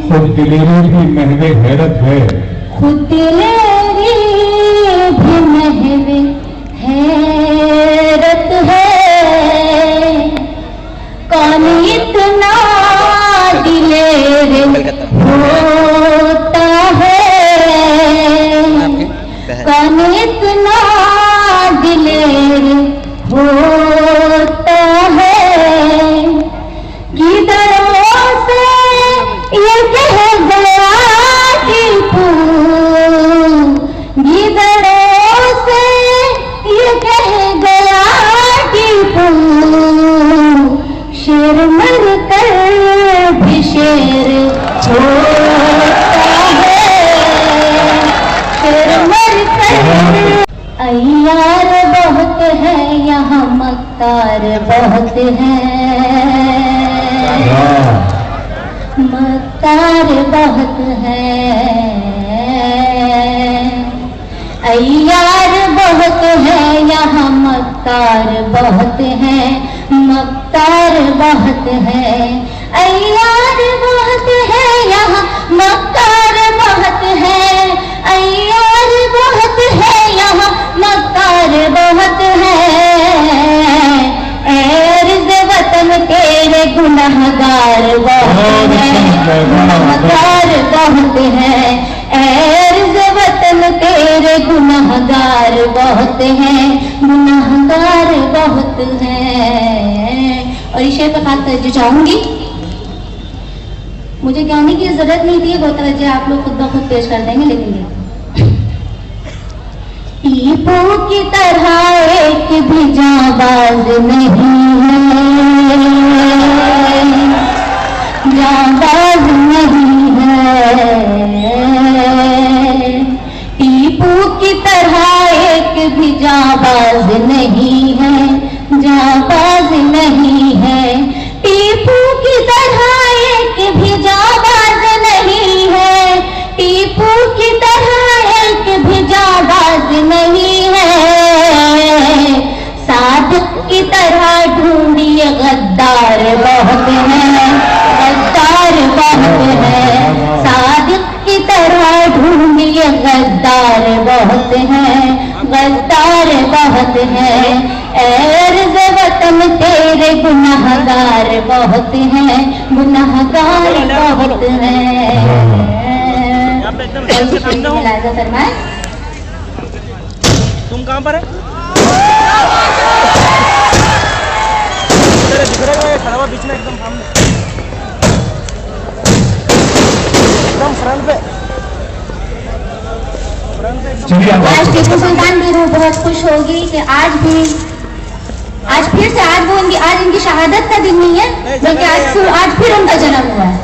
खुद दिलेरी भी महवे हैरत है, खुद दिलेरी भी महवे हैरत है। कौन इतना दिलेर होता है, कौन इतना दिलेर होता है। गिदड़ों से ये कह गया टीपू, गिदड़ों से ये कह गया टीपू, शेर मर कर भी शेर होता है, शेर मर कर। अय्यार बहुत है यहाँ, मक्कार बहुत है, मक्कार बहुत है। अय्यार बहुत है यहाँ, मक्कार बहुत है, मक्कार बहुत है। अय्यार बहुत है यहाँ, मक्कार बहुत है, अय्यार बहुत है यहाँ, मक्कार बहुत है। अर्ज़ वतन तेरे गुनहगार बहुत है, गुनहगार बहुत है। अर्ज़ वतन तेरे गुनहगार बहुत है, गुनहगार बहुत है। और इस शेर पे खास तवज्जो चाहूंगी, मुझे कहने की जरूरत नहीं थी, वो तवज्जो आप लोग खुद ब खुद पेश कर देंगे। लेकिन टीपू की तरह एक भी जाबाज नहीं है, जाबाज नहीं है। टीपू की तरह एक भी जाबाज नहीं है, जाबाज नहीं है। टीपू की तरह एक भी जाबाज नहीं है, टीपू की तरह एक भी जाबाज नहीं है। सादिक की तरह ढूंढिए गद्दार बहुत है, गद्दार बहुत है। सादिक की तरह ढूंढिए गद्दार बहुत है, गद्दार बहुत है। अर्ज़ वतन तेरे गुनहगार बहुत है, गुनहगार बहुत है। तुम कहाँ पर है? दिख रहा है खड़ा हुआ बीच में, एकदम सामने, एकदम फ्रंट पे। आज टीपू सुल्तान भी रूह बहुत खुश होगी कि आज फिर से आज इनकी शहादत का दिन नहीं है, बल्कि आज फिर उनका जन्म हुआ है।